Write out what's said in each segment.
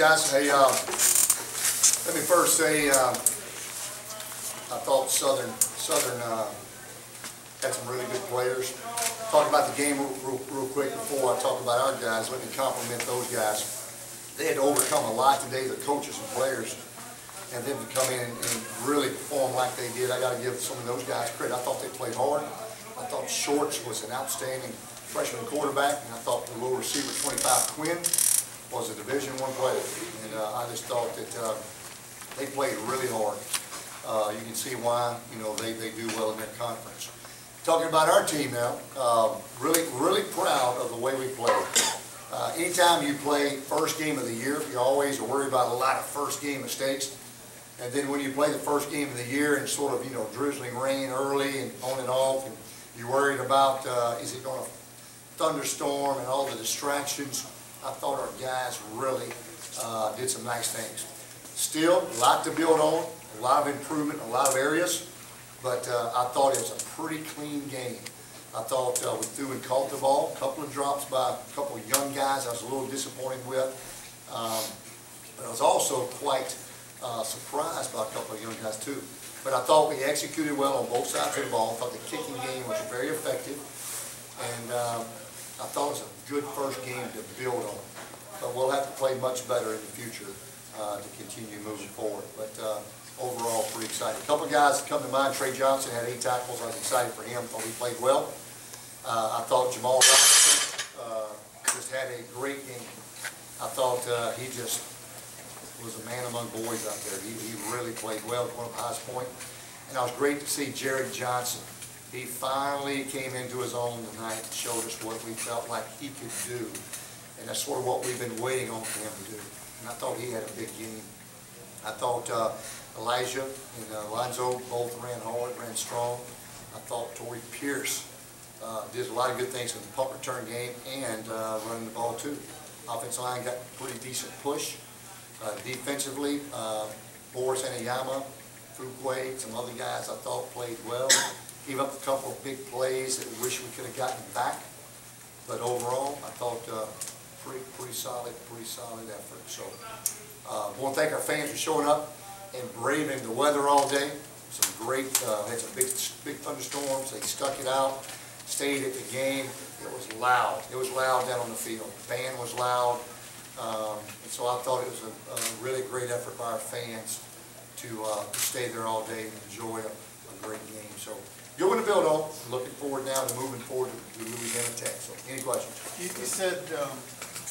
guys. Hey, let me first say I thought Southern had some really good players. Talk about the game real quick before I talk about our guys. Let me compliment those guys. They had to overcome a lot today, the coaches and players, and them to come in and really perform like they did. I got to give some of those guys credit. I thought they played hard. I thought Shorts was an outstanding freshman quarterback, and I thought the little receiver 25 Quinn was a Division I player, and I just thought that they played really hard. You can see why, they do well in their conference. Talking about our team now, really proud of the way we played. Anytime you play first game of the year, you always are worried about a lot of first game mistakes. And then when you play the first game of the year and sort of, drizzling rain early and on and off, and you're worried about is it going to thunderstorm and all the distractions. I thought our guys really did some nice things. Still, a lot to build on, a lot of improvement, a lot of areas, but I thought it was a pretty clean game. I thought we threw and caught the ball, a couple of drops by a couple of young guys I was a little disappointed with, but I was also quite surprised by a couple of young guys too. But I thought we executed well on both sides of the ball. I thought the kicking game was very effective, and I thought it was a good first game to build on. But we'll have to play much better in the future to continue moving forward. But overall, pretty excited. A couple of guys that come to mind. Trey Johnson had 8 tackles. I was excited for him. Thought he played well. I thought Jamal Robinson just had a great game. I thought he just was a man among boys out there. He really played well at one of the highest points. And it was great to see Jared Johnson. He finally came into his own tonight and showed us what we felt like he could do. And that's sort of what we've been waiting on for him to do. And I thought he had a big game. I thought Elijah and Lonzo both ran hard, ran strong. I thought Torrey Pierce did a lot of good things in the punt return game and running the ball too. Offensive line got a pretty decent push. Defensively, Boris Anayama, Fuquay, some other guys I thought played well. Gave up a couple of big plays that we wish we could have gotten back. But overall, I thought pretty solid effort. So I want to thank our fans for showing up and braving the weather all day. Some great, had some big thunderstorms. They stuck it out, stayed at the game. It was loud. It was loud down on the field. The band was loud. And so I thought it was a really great effort by our fans to stay there all day and enjoy a great game. So good one to build on. Looking forward now to moving forward to Louisiana Tech. So any questions? You said a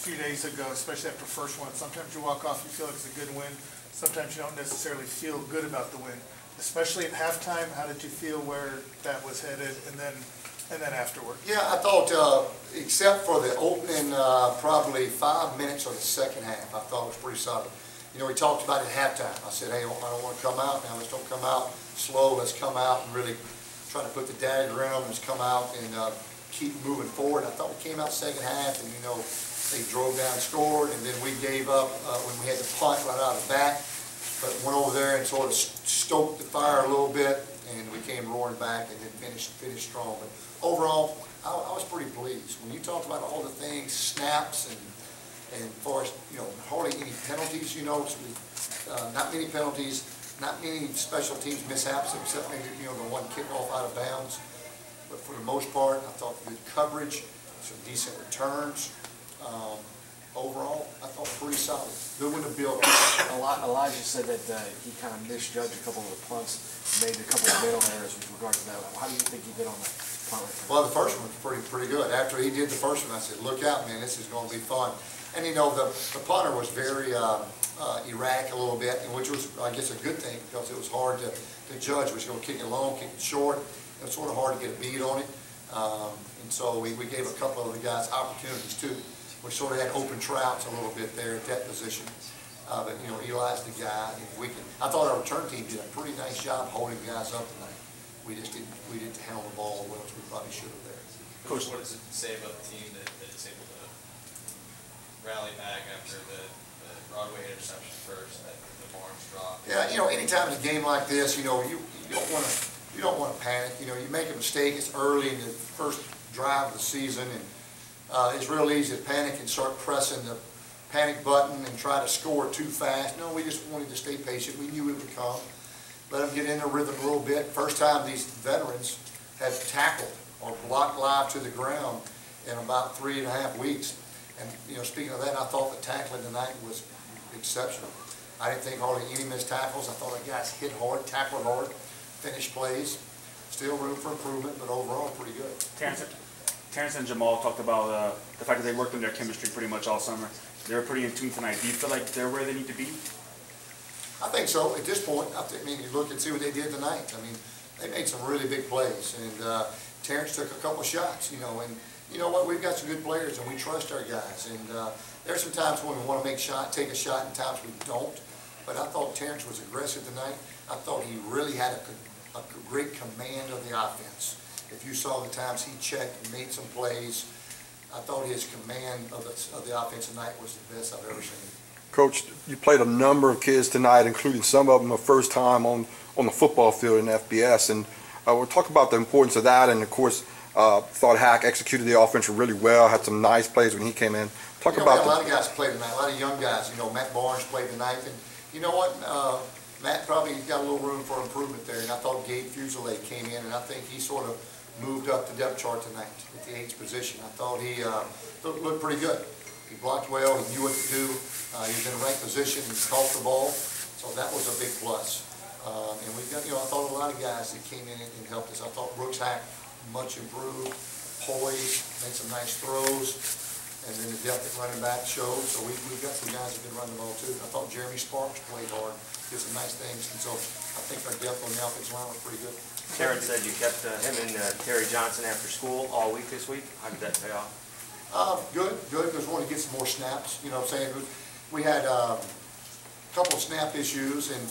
few days ago, especially after the first one, sometimes you walk off, you feel like it's a good win. Sometimes you don't necessarily feel good about the win. Especially at halftime, how did you feel where that was headed, and then afterward? Yeah, I thought, except for the opening probably 5 minutes of the second half, I thought it was pretty solid. We talked about it at halftime. I said, hey, I don't want to come out now. Let's don't come out slow. Let's come out and really try to put the dagger in them. Let's come out and keep moving forward. I thought we came out second half, and they drove down and scored, and then we gave up when we had the punt right out of the bat. But went over there and sort of stoked the fire a little bit, and we came roaring back and then finished strong. But overall, I was pretty pleased. When you talk about all the things, snaps, and as far as, hardly any penalties, so not many penalties, not many special teams mishaps, except maybe, the one kickoff out of bounds. But for the most part, I thought good coverage, some decent returns. Overall, I thought pretty solid. Good one to build on. Elijah said that he kind of misjudged a couple of the punts, made a couple of mental errors with regard to that. How do you think he did on that punt return? Well, the first one was pretty good. After he did the first one, I said, look out, man, this is going to be fun. And the punter was very erratic a little bit, which was, I guess, a good thing, because it was hard to judge. Was he going to kick it long, kick it short? It was sort of hard to get a beat on it. And so we gave a couple of the guys opportunities too. We sort of had open trouts a little bit there at that position. But Eli's the guy. I thought our return team did a pretty nice job holding guys up tonight. We didn't handle the ball well as we probably should have there. Coach, what does it say about the team that is able to rally back after the Broadway interception first, that the Barnes drop? Yeah, anytime in a game like this, you don't want to panic. You make a mistake. It's early in the first drive of the season, and it's real easy to panic and start pressing the panic button and try to score too fast. No, we just wanted to stay patient. We knew it would come. Let them get in their rhythm a little bit. First time these veterans had tackled or blocked live to the ground in about 3.5 weeks. And, you know, speaking of that, I thought the tackling tonight was exceptional. I didn't think hardly any missed tackles. I thought the guys hit hard, tackled hard, finished plays. Still room for improvement, but overall pretty good. Terrence and Jamal talked about the fact that they worked on their chemistry pretty much all summer. They were pretty in tune tonight. Do you feel like they're where they need to be? I think so. At this point, I mean, you look and see what they did tonight. I mean, they made some really big plays, and Terrence took a couple shots, you know, and you know what? We've got some good players, and we trust our guys. And there's some times when we want to take a shot, and times we don't. But I thought Terrence was aggressive tonight. I thought he really had a great command of the offense. If you saw the times he checked and made some plays, I thought his command of the offense tonight was the best I've ever seen. Coach, you played a number of kids tonight, including some of them the first time on the football field in FBS. And we'll talk about the importance of that. And, of course, thought Hack executed the offense really well, had some nice plays when he came in. Talk about a lot of guys played tonight, a lot of young guys. You know, Matt Barnes played tonight. And you know what? Matt probably got a little room for improvement there. And I thought Gabe Fusilier came in, and I think he sort of moved up the depth chart tonight at the 8th position. I thought he looked pretty good. He blocked well. He knew what to do. He was in the right position. He caught the ball. So that was a big plus. And we've got, you know, I thought a lot of guys that came in and helped us. I thought Brooks Hack much improved, poised, made some nice throws. And then the depth at running back showed. So we've got some guys that can run the ball too. I thought Jeremy Sparks played hard, did some nice things. And so I think our depth on the offensive line was pretty good. Terrence said you kept him and Terry Johnson after school all week this week. How did that pay off? Good, because we wanted to get some more snaps. You know what I'm saying? We had a couple of snap issues, and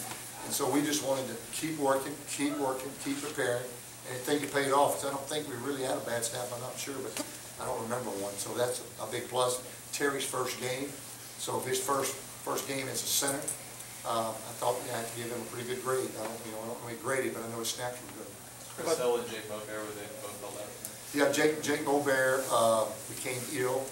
so we just wanted to keep working, keep preparing. And I think it paid off. I don't think we really had a bad snap. I'm not sure, but I don't remember one. So that's a big plus. Terry's first game. So his first game as a center. I thought we had to give him a pretty good grade. I don't know if graded, but I know his snaps were good. Chris Hill and Jake Beaufair, were they both held out? Yeah, Jake Beaufair became ill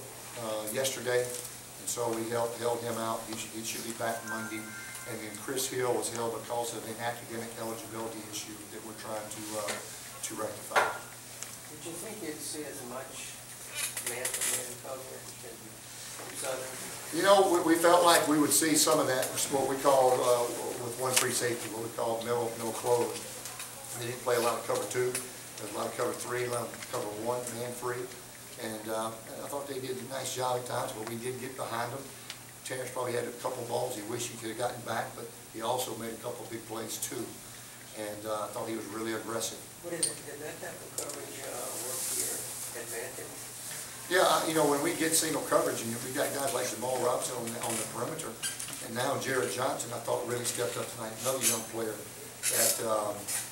yesterday, and so we held him out. He should be back Monday. And then Chris Hill was held because of an academic eligibility issue that we're trying to rectify. Did you think you'd see as much man-to-man coverage in Southern? You know, we felt like we would see some of that, what we call, with one free safety, what we call middle closed. They didn't play a lot of cover 2. There's a lot of cover 3, a lot of cover 1, man free. And I thought they did a nice job at times, but we did get behind them. Terrence probably had a couple of balls he wished he could have gotten back, but he also made a couple of big plays too. And I thought he was really aggressive. What is it? Did that type of coverage work to your advantage? Yeah, you know, when we get single coverage, and we got guys like Jamal Robinson on the perimeter, and now Jared Johnson, I thought really stepped up tonight. Another young player that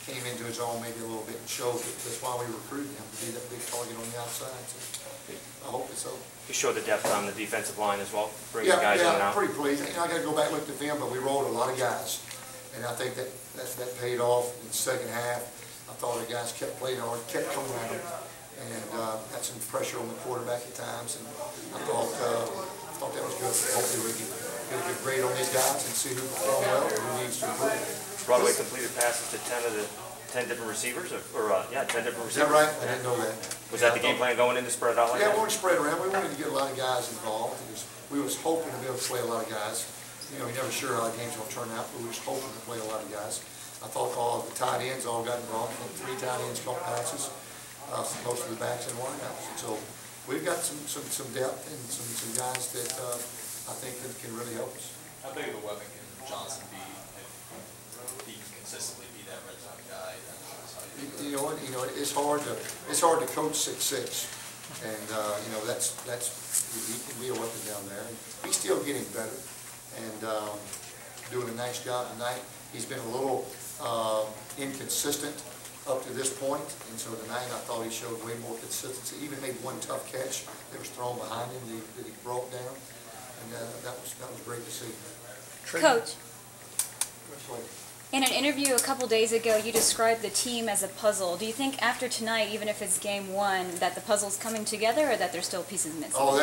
came into his own maybe a little bit and showed that that's why we recruited him, to be that big target on the outside. So I hope it's so. You showed the depth on the defensive line as well, bringing guys in and out. Yeah, pretty pleased. You know, I got to go back and look at the film, but we rolled a lot of guys, and I think that paid off in the second half. I thought the guys kept playing hard, kept coming at them, and had some pressure on the quarterback at times. And I thought that was good. Hopefully we can get a good grade on these guys and see who performed well and who needs to improve. Broadway completed passes to 10 different receivers, 10 different receivers. Is that right? I didn't know that. Was that the game plan going in to spread it out like that? Yeah, we wanted to spread around. We wanted to get a lot of guys involved because we was hoping to be able to play a lot of guys. You know, you're never sure how the game's going to turn out, but we was hoping to play a lot of guys. I thought all the tight ends all got involved. I think 3 tight ends caught passes, most of the backs and wideouts. And so we've got some depth and some guys that I think that can really help us. How big of a weapon can Johnson be if he can consistently be that red zone guy? You know what? You know, it's hard to coach 6'6", and you know that's he can be a weapon down there. And he's still getting better and doing a nice job tonight. He's been a little inconsistent up to this point, and so tonight I thought he showed way more consistency. He even made one tough catch that was thrown behind him that he brought down, and that was great to see. Coach, In an interview a couple days ago, you described the team as a puzzle. Do you think after tonight, even if it's game one, that the puzzle's coming together or that there's still pieces missing? Oh,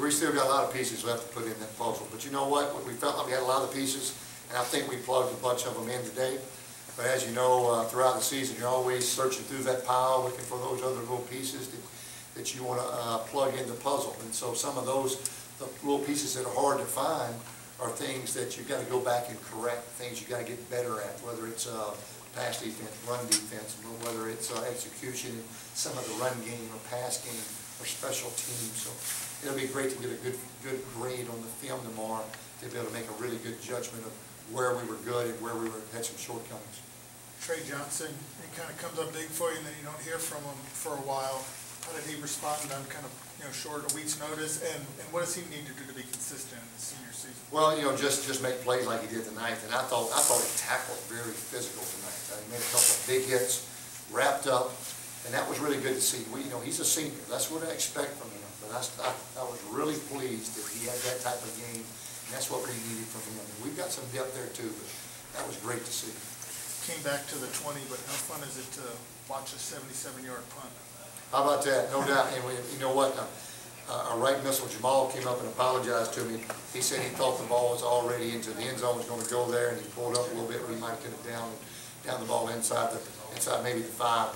we still got a lot of pieces left to put in that puzzle. But you know what? We felt like we had a lot of pieces, and I think we plugged a bunch of them in today. But as you know, throughout the season, you're always searching through that pile, looking for those other little pieces that you want to plug in the puzzle. And so some of those the little pieces that are hard to find are things that you've got to go back and correct, things you've got to get better at, whether it's pass defense, run defense, whether it's execution, some of the run game or pass game or special teams. So it'll be great to get a good grade on the film tomorrow to be able to make a really good judgment of where we were good and where we had some shortcomings. Trey Johnson, he kind of comes up big for you and then you don't hear from him for a while. How did he respond on kind of, short a week's notice? And what does he need to do to be consistent in the senior season? Well, just make plays like he did tonight. And I thought he tackled very physical tonight. He made a couple of big hits, wrapped up, and that was really good to see. He's a senior. That's what I expect from him. But I was really pleased that he had that type of game, and that's what we needed from him. And we've got some depth there too, but that was great to see. Came back to the 20, but how fun is it to watch a 77-yard punt? How about that? No doubt. And you know what? Our right missile, Jamal, came up and apologized to me. He said he thought the ball was already into the end zone, was going to go there, and he pulled up a little bit where he might have could have down the ball inside maybe the 5.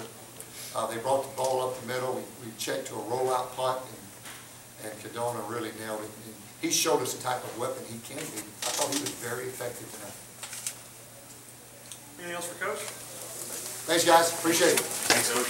But they brought the ball up the middle. We checked to a rollout punt, and Cadona really nailed it. And he showed us the type of weapon he can be. I thought he was very effective tonight. Anything else for Coach? Thanks, guys. Appreciate it. Thanks, Coach.